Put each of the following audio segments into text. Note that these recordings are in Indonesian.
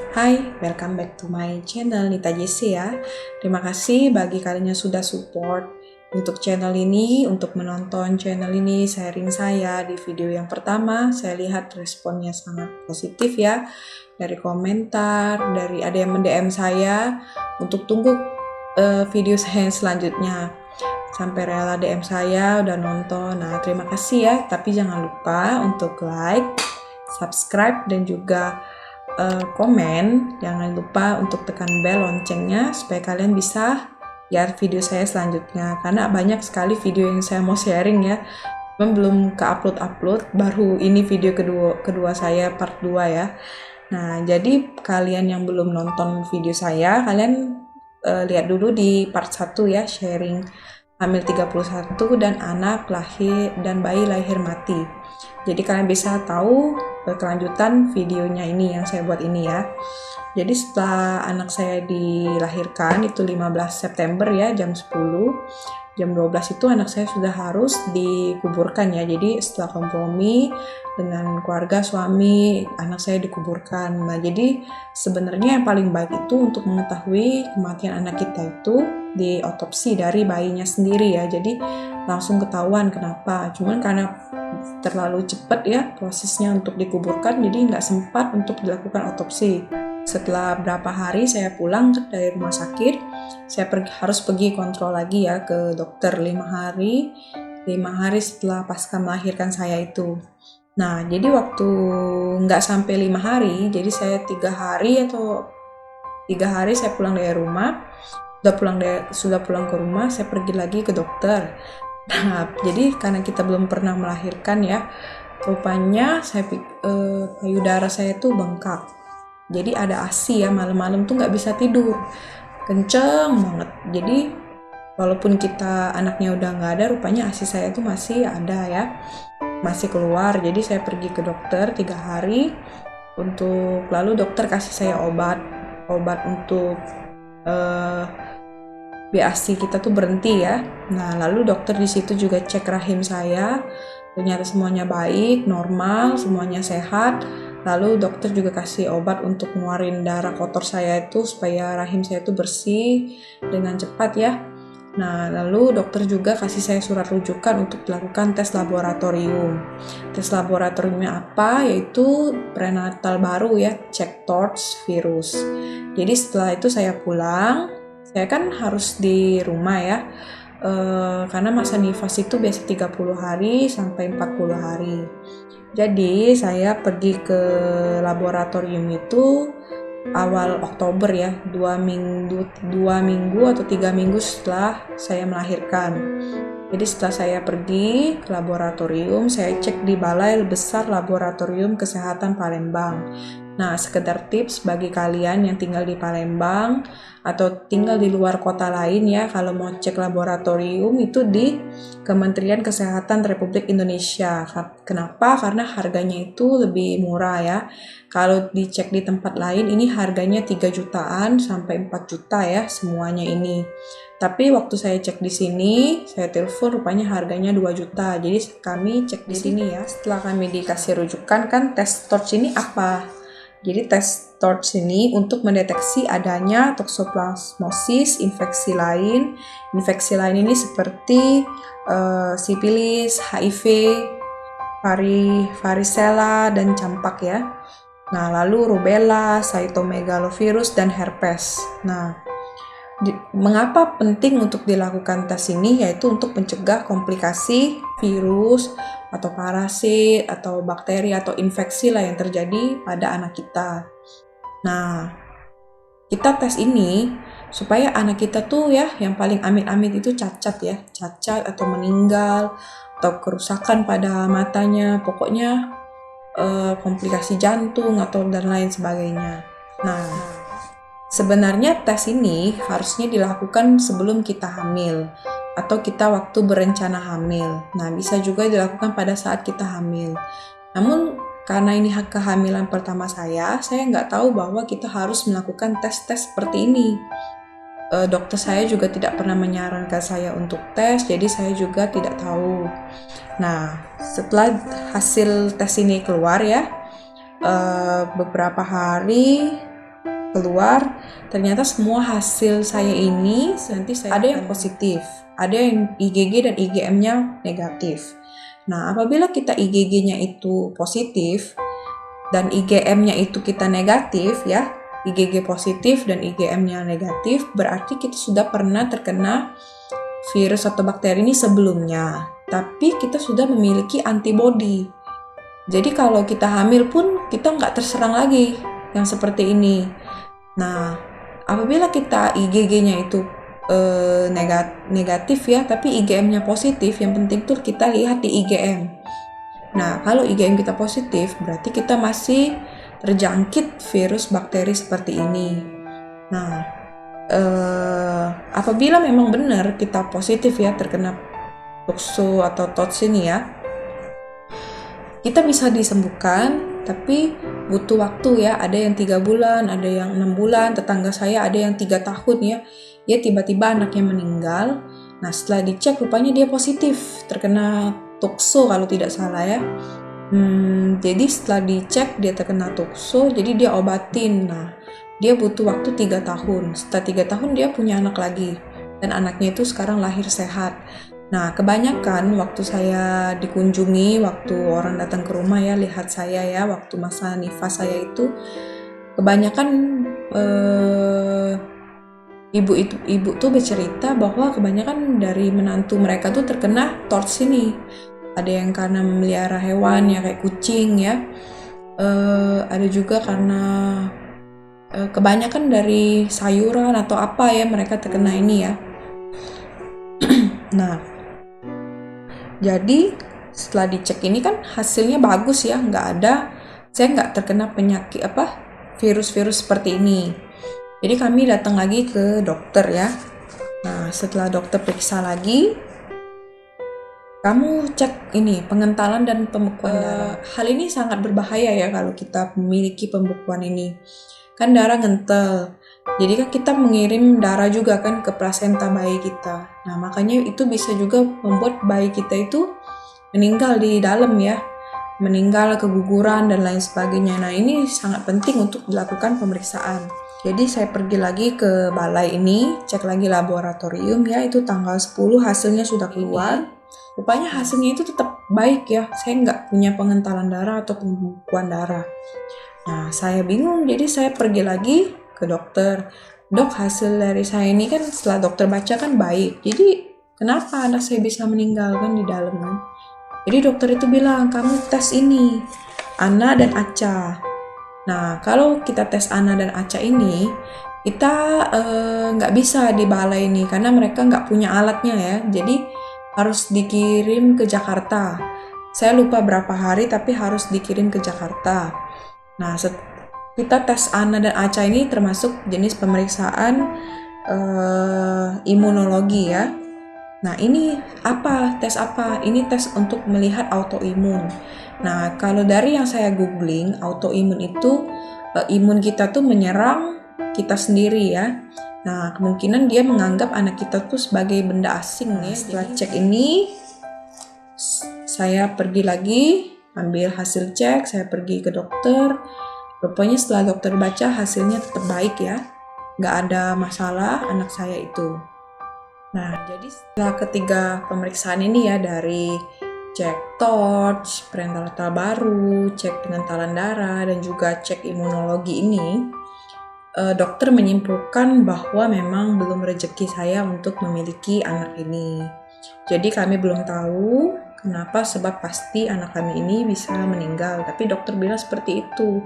Hai, welcome back to my channel Nita JC ya. Terima kasih bagi kalian yang sudah support untuk channel ini, untuk menonton channel ini, sharing saya di video yang pertama. Saya lihat responnya sangat positif ya, dari komentar, dari ada yang mendm saya untuk tunggu video saya selanjutnya. Sampai rela DM saya udah nonton. Nah, terima kasih ya. Tapi jangan lupa untuk like, subscribe, dan juga komen. Jangan lupa untuk tekan bel loncengnya supaya kalian bisa lihat video saya selanjutnya, karena banyak sekali video yang saya mau sharing ya, belum ke upload, baru ini video kedua saya part 2 ya. Nah, jadi kalian yang belum nonton video saya, kalian lihat dulu di part 1 ya, sharing hamil 31 dan anak lahir dan bayi lahir mati. Jadi kalian bisa tahu kelanjutan videonya ini yang saya buat ini ya. Jadi setelah anak saya dilahirkan itu 15 September ya, jam 10, jam 12 itu anak saya sudah harus dikuburkan ya. Jadi setelah kompromi dengan keluarga suami, anak saya dikuburkan. Nah, jadi sebenarnya yang paling baik itu untuk mengetahui kematian anak kita itu di otopsi dari bayinya sendiri ya. Jadi langsung ketahuan kenapa. Cuman karena terlalu cepat ya prosesnya untuk dikuburkan, jadi nggak sempat untuk dilakukan otopsi. Setelah berapa hari saya pulang dari rumah sakit, saya harus pergi kontrol lagi ya ke dokter 5 hari setelah pasca melahirkan saya itu. Nah, jadi waktu nggak sampai 5 hari, jadi saya 3 hari saya pulang dari rumah. Sudah pulang ke rumah, saya pergi lagi ke dokter. Nah, jadi karena kita belum pernah melahirkan ya, rupanya payudara saya tuh bengkak. Jadi ada ASI ya, malam-malam tuh nggak bisa tidur, kenceng banget. Jadi walaupun kita anaknya udah nggak ada, rupanya ASI saya tuh masih ada ya, masih keluar. Jadi saya pergi ke dokter 3 hari lalu dokter kasih saya obat untuk BASI kita tuh berhenti ya. Nah, lalu dokter di situ juga cek rahim saya, ternyata semuanya baik, normal, semuanya sehat. Lalu dokter juga kasih obat untuk ngeluarin darah kotor saya itu supaya rahim saya itu bersih dengan cepat ya. Nah, lalu dokter juga kasih saya surat rujukan untuk dilakukan tes laboratorium. Tes laboratoriumnya apa? Yaitu prenatal baru ya, cek TORCH virus. Jadi setelah itu saya pulang. Saya kan harus di rumah ya, karena masa nifas itu biasa 30 hari sampai 40 hari. Jadi saya pergi ke laboratorium itu awal Oktober ya, 2 minggu atau 3 minggu setelah saya melahirkan. Jadi setelah saya pergi ke laboratorium, saya cek di Balai Besar Laboratorium Kesehatan Palembang. Nah, sekedar tips bagi kalian yang tinggal di Palembang atau tinggal di luar kota lain ya, kalau mau cek laboratorium itu di Kementerian Kesehatan Republik Indonesia. Kenapa? Karena harganya itu lebih murah ya. Kalau dicek di tempat lain ini harganya 3 jutaan sampai 4 juta ya semuanya ini. Tapi waktu saya cek di sini, saya telepon rupanya harganya 2 juta. Jadi kami cek di sini ya. Setelah kami dikasih rujukan kan tes TORCH ini apa? Jadi tes TORCH ini untuk mendeteksi adanya toksoplasmosis, infeksi lain. Infeksi lain ini seperti sipilis, HIV, varicella, dan campak ya. Nah, lalu rubella, cytomegalovirus, dan herpes. Nah, mengapa penting untuk dilakukan tes ini? Yaitu untuk mencegah komplikasi virus atau parasit atau bakteri atau infeksi lah yang terjadi pada anak kita. Nah, kita tes ini supaya anak kita tuh ya, yang paling amit-amit itu cacat atau meninggal atau kerusakan pada matanya, pokoknya komplikasi jantung atau dan lain sebagainya. Nah, sebenarnya tes ini harusnya dilakukan sebelum kita hamil atau kita waktu berencana hamil. Nah, bisa juga dilakukan pada saat kita hamil. Namun, karena ini kehamilan pertama saya nggak tahu bahwa kita harus melakukan tes-tes seperti ini. Dokter saya juga tidak pernah menyarankan saya untuk tes, jadi saya juga tidak tahu. Nah, setelah hasil tes ini keluar ya, beberapa hari keluar, ternyata semua hasil saya ini nanti ada yang positif, ada yang IgG dan IgM-nya negatif. Nah, apabila kita IgG-nya itu positif dan IgM-nya itu kita negatif ya, IgG positif dan IgM-nya negatif, berarti kita sudah pernah terkena virus atau bakteri ini sebelumnya, tapi kita sudah memiliki antibodi. Jadi kalau kita hamil pun kita nggak terserang lagi yang seperti ini. Nah, apabila kita IgG-nya itu negatif ya, tapi IgM-nya positif, yang penting tuh kita lihat di IgM. Nah, kalau IgM kita positif, berarti kita masih terjangkit virus bakteri seperti ini. Nah, apabila memang benar kita positif ya terkena toxo atau TOTS ini ya, kita bisa disembuhkan, tapi butuh waktu ya. Ada yang 3 bulan, ada yang 6 bulan. Tetangga saya ada yang 3 tahun ya. Dia tiba-tiba anaknya meninggal. Nah, setelah dicek rupanya dia positif terkena toxo kalau tidak salah ya. Jadi setelah dicek dia terkena toxo, jadi dia obatin. Nah, dia butuh waktu 3 tahun. Setelah 3 tahun dia punya anak lagi. Dan anaknya itu sekarang lahir sehat. Nah, kebanyakan waktu saya dikunjungi, waktu orang datang ke rumah ya, lihat saya ya, waktu masa nifas saya itu, kebanyakan ibu tuh bercerita bahwa kebanyakan dari menantu mereka tuh terkena TORCH ini. Ada yang karena memelihara hewan ya kayak kucing ya, ada juga karena kebanyakan dari sayuran atau apa ya mereka terkena ini ya. Nah, jadi setelah dicek ini kan hasilnya bagus ya, saya nggak terkena penyakit virus-virus seperti ini. Jadi kami datang lagi ke dokter ya. Nah, setelah dokter periksa lagi, kamu cek ini pengentalan dan pembekuan darah. Hal ini sangat berbahaya ya kalau kita memiliki pembekuan ini. Kan darah ngentel. Jadi kan kita mengirim darah juga kan ke plasenta bayi kita. Nah, makanya itu bisa juga membuat bayi kita itu meninggal di dalam ya. Meninggal, keguguran dan lain sebagainya. Nah, ini sangat penting untuk dilakukan pemeriksaan. Jadi saya pergi lagi ke balai ini, cek lagi laboratorium ya, itu tanggal 10 hasilnya sudah keluar. Rupanya hasilnya itu tetap baik ya, saya nggak punya pengentalan darah atau pembekuan darah. Nah, saya bingung, jadi saya pergi lagi ke dokter. Dok, hasil dari saya ini kan setelah dokter baca kan baik, jadi kenapa anak saya bisa meninggal kan di dalam kan? Jadi dokter itu bilang, kamu tes ini, ANA dan ACA. Nah, kalau kita tes ANA dan ACA ini, kita nggak bisa di balai ini karena mereka nggak punya alatnya ya. Jadi harus dikirim ke Jakarta. Saya lupa berapa hari tapi harus dikirim ke Jakarta. Nah, kita tes ANA dan ACA ini termasuk jenis pemeriksaan imunologi ya. Nah, ini apa? Tes apa? Ini tes untuk melihat autoimun. Nah, kalau dari yang saya googling, autoimun itu imun kita tuh menyerang kita sendiri ya. Nah, kemungkinan dia menganggap anak kita tuh sebagai benda asing ya. Setelah cek ini, saya pergi lagi, ambil hasil cek, saya pergi ke dokter. Rupanya setelah dokter baca hasilnya tetap baik ya. Nggak ada masalah anak saya itu. Nah, jadi setelah ketiga pemeriksaan ini ya, dari cek TORCH, prenatatal baru, cek pengentalan darah, dan juga cek imunologi ini, dokter menyimpulkan bahwa memang belum rezeki saya untuk memiliki anak ini. Jadi kami belum tahu kenapa sebab pasti anak kami ini bisa meninggal. Tapi dokter bilang seperti itu,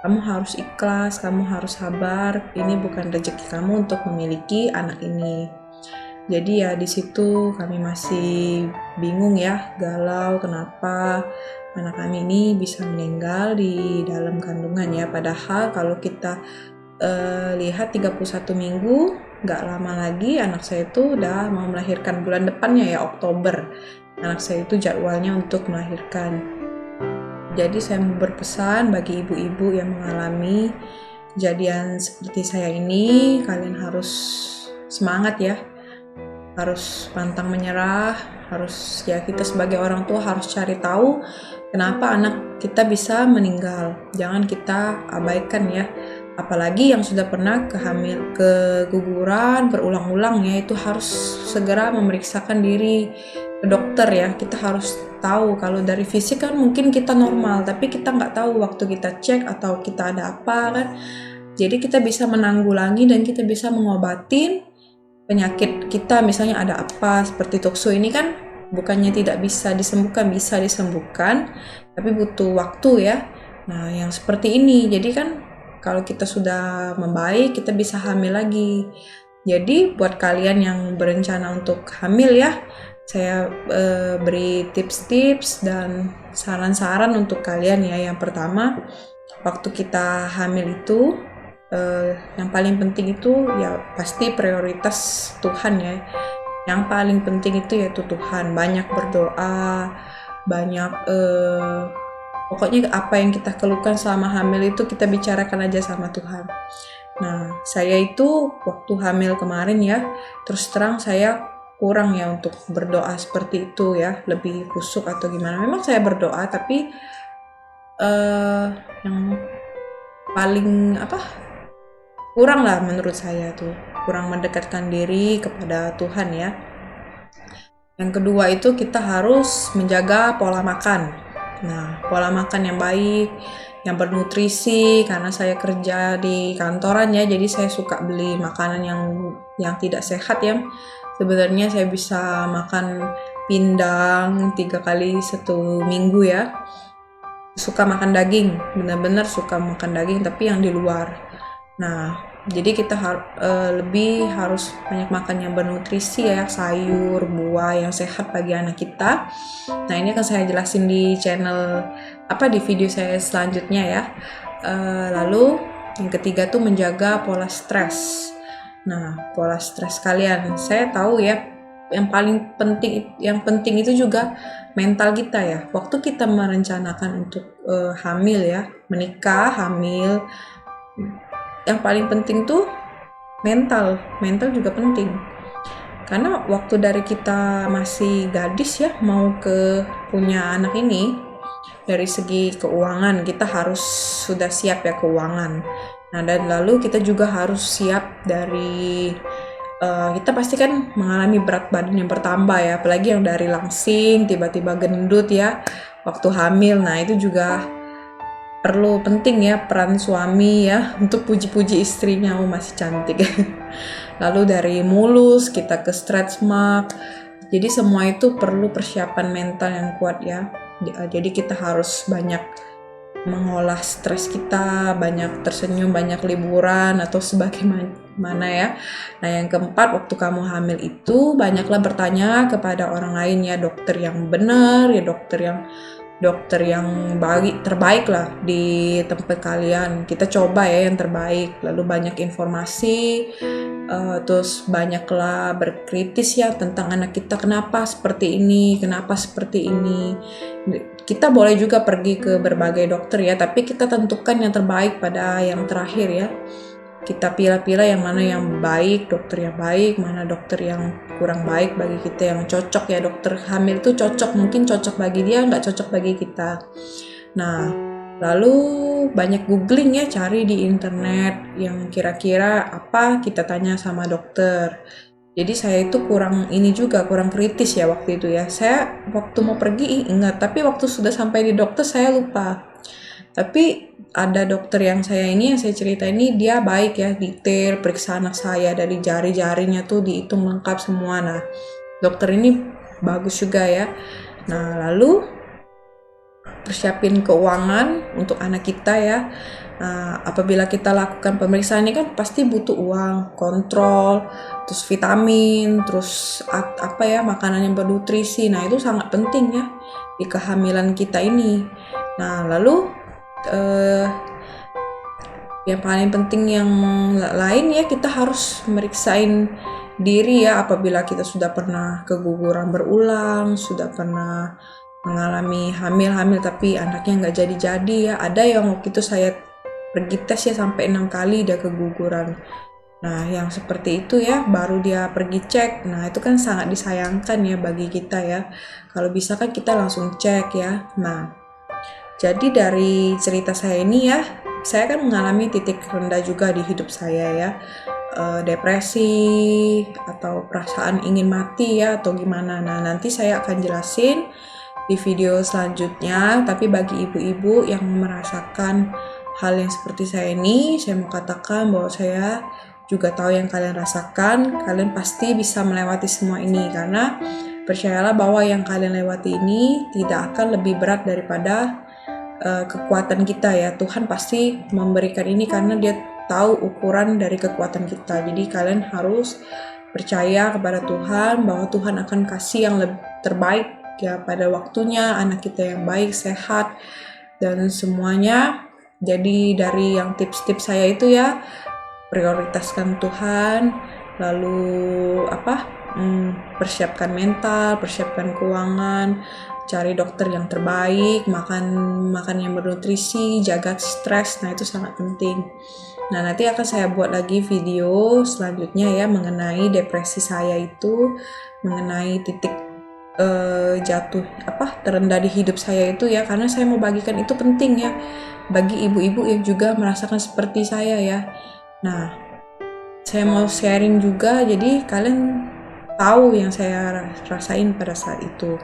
kamu harus ikhlas, kamu harus sabar, ini bukan rezeki kamu untuk memiliki anak ini. Jadi ya di situ kami masih bingung ya, galau kenapa anak kami ini bisa meninggal di dalam kandungan ya. Padahal kalau kita lihat 31 minggu, gak lama lagi anak saya itu udah mau melahirkan bulan depannya ya, Oktober. Anak saya itu jadwalnya untuk melahirkan. Jadi saya mau berpesan bagi ibu-ibu yang mengalami kejadian seperti saya ini, kalian harus semangat ya. Harus pantang menyerah, harus ya kita sebagai orang tua harus cari tahu kenapa anak kita bisa meninggal. Jangan kita abaikan ya. Apalagi yang sudah pernah keguguran berulang-ulang ya, itu harus segera memeriksakan diri ke dokter ya. Kita harus tahu kalau dari fisik kan mungkin kita normal, tapi kita nggak tahu waktu kita cek atau kita ada apa kan. Jadi kita bisa menanggulangi dan kita bisa mengobatin penyakit kita, misalnya ada apa seperti tokso ini kan bukannya tidak bisa disembuhkan, bisa disembuhkan, tapi butuh waktu ya. Nah, yang seperti ini, jadi kan kalau kita sudah membaik, kita bisa hamil lagi. Jadi buat kalian yang berencana untuk hamil ya, saya beri tips-tips dan saran-saran untuk kalian ya. Yang pertama, waktu kita hamil itu, yang paling penting itu ya pasti prioritas Tuhan ya. Yang paling penting itu yaitu Tuhan. Banyak berdoa, banyak pokoknya apa yang kita keluhkan selama hamil itu kita bicarakan aja sama Tuhan. Nah, saya itu waktu hamil kemarin ya, terus terang saya kurang ya untuk berdoa seperti itu ya, lebih khusyuk atau gimana. Memang saya berdoa, tapi yang paling kurang lah menurut saya tuh, kurang mendekatkan diri kepada Tuhan ya. Yang kedua itu kita harus menjaga pola makan. Nah, pola makan yang baik, yang bernutrisi, karena saya kerja di kantoran ya, jadi saya suka beli makanan yang tidak sehat ya. Sebenarnya saya bisa makan pindang 3 kali 1 minggu ya. Suka makan daging, benar-benar suka makan daging, tapi yang di luar. Nah, jadi kita lebih harus banyak makan yang bernutrisi ya, sayur, buah yang sehat bagi anak kita. Nah, ini akan saya jelasin di channel di video saya selanjutnya ya. Lalu yang ketiga tuh menjaga pola stres. Nah, pola stres kalian, saya tahu ya, yang penting itu juga mental kita ya. Waktu kita merencanakan untuk hamil ya, menikah, hamil, yang paling penting tuh mental juga penting. Karena waktu dari kita masih gadis ya, mau punya anak ini, dari segi keuangan kita harus sudah siap ya keuangan. Nah, dan lalu kita juga harus siap dari kita pasti kan mengalami berat badan yang bertambah ya, apalagi yang dari langsing tiba-tiba gendut ya waktu hamil. Nah, itu juga perlu penting ya peran suami ya untuk puji-puji istrinya, masih cantik. Lalu dari mulus kita ke stretch mark, jadi semua itu perlu persiapan mental yang kuat ya. Jadi kita harus banyak mengolah stres kita, banyak tersenyum, banyak liburan atau sebagaimana ya. Nah, yang keempat, waktu kamu hamil itu banyaklah bertanya kepada orang lain ya, dokter yang benar ya, dokter yang terbaik lah di tempat kalian. Kita coba ya yang terbaik, lalu banyak informasi, terus banyaklah berkritis ya tentang anak kita, kenapa seperti ini. Kita boleh juga pergi ke berbagai dokter ya, tapi kita tentukan yang terbaik pada yang terakhir ya. Kita pilih-pilih yang mana yang baik, dokter yang baik, mana dokter yang kurang baik bagi kita, yang cocok ya. Dokter hamil itu cocok, mungkin cocok bagi dia, nggak cocok bagi kita. Nah, lalu banyak googling ya, cari di internet yang kira-kira apa, kita tanya sama dokter. Jadi saya itu kurang kritis ya waktu itu ya. Saya waktu mau pergi ingat, tapi waktu sudah sampai di dokter saya lupa. Tapi ada dokter yang saya cerita ini, dia baik ya, detail periksa anak saya dari jari-jarinya tuh dihitung lengkap semua. Nah, dokter ini bagus juga ya. Nah, lalu persiapin keuangan untuk anak kita ya. Nah, apabila kita lakukan pemeriksaan ini kan pasti butuh uang, kontrol, terus vitamin, terus makanan yang bernutrisi. Nah, itu sangat penting ya di kehamilan kita ini. Nah, lalu yang paling penting yang lain ya, kita harus meriksain diri ya, apabila kita sudah pernah keguguran berulang, sudah pernah mengalami hamil tapi anaknya nggak jadi-jadi ya. Ada yang waktu itu saya pergi tes ya sampai 6 kali dia keguguran. Nah, yang seperti itu ya baru dia pergi cek. Nah, itu kan sangat disayangkan ya bagi kita ya. Kalau bisa kan kita langsung cek ya. Nah, jadi dari cerita saya ini ya, saya kan mengalami titik rendah juga di hidup saya ya, depresi atau perasaan ingin mati ya atau gimana. Nah, nanti saya akan jelasin di video selanjutnya. Tapi bagi ibu-ibu yang merasakan hal yang seperti saya ini, saya mau katakan bahwa saya juga tahu yang kalian rasakan. Kalian pasti bisa melewati semua ini, karena percayalah bahwa yang kalian lewati ini tidak akan lebih berat daripada kekuatan kita ya. Tuhan pasti memberikan ini karena dia tahu ukuran dari kekuatan kita. Jadi kalian harus percaya kepada Tuhan bahwa Tuhan akan kasih yang lebih terbaik ya pada waktunya, anak kita yang baik, sehat, dan semuanya. Jadi dari yang tips-tips saya itu ya, prioritaskan Tuhan, lalu persiapkan mental, persiapkan keuangan, cari dokter yang terbaik, makan yang bernutrisi, jaga stres. Nah, itu sangat penting. Nah, nanti akan saya buat lagi video selanjutnya ya mengenai depresi saya itu, mengenai titik jatuh terendah di hidup saya itu ya, karena saya mau bagikan itu penting ya bagi ibu-ibu yang juga merasakan seperti saya ya. Nah, saya mau sharing juga jadi kalian tahu yang saya rasain pada saat itu.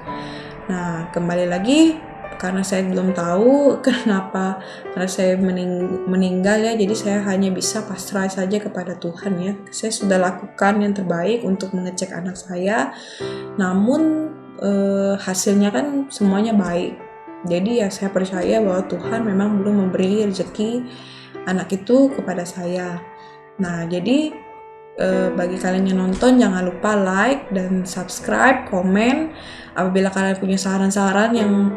Nah, kembali lagi, karena saya belum tahu kenapa karena saya meninggal ya, jadi saya hanya bisa pasrah saja kepada Tuhan ya. Saya sudah lakukan yang terbaik untuk mengecek anak saya, namun hasilnya kan semuanya baik. Jadi ya saya percaya bahwa Tuhan memang belum memberi rezeki anak itu kepada saya. Nah, jadi bagi kalian yang nonton, jangan lupa like dan subscribe, komen. Apabila kalian punya saran-saran yang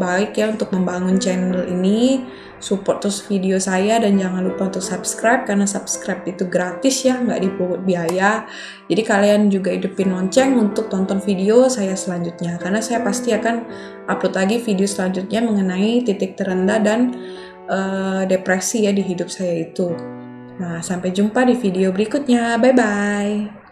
baik ya untuk membangun channel ini, support terus video saya, dan jangan lupa untuk subscribe karena subscribe itu gratis ya, nggak dipungut biaya. Jadi kalian juga hidupin lonceng untuk tonton video saya selanjutnya, karena saya pasti akan upload lagi video selanjutnya mengenai titik terendah dan depresi ya di hidup saya itu. Nah, sampai jumpa di video berikutnya. Bye-bye.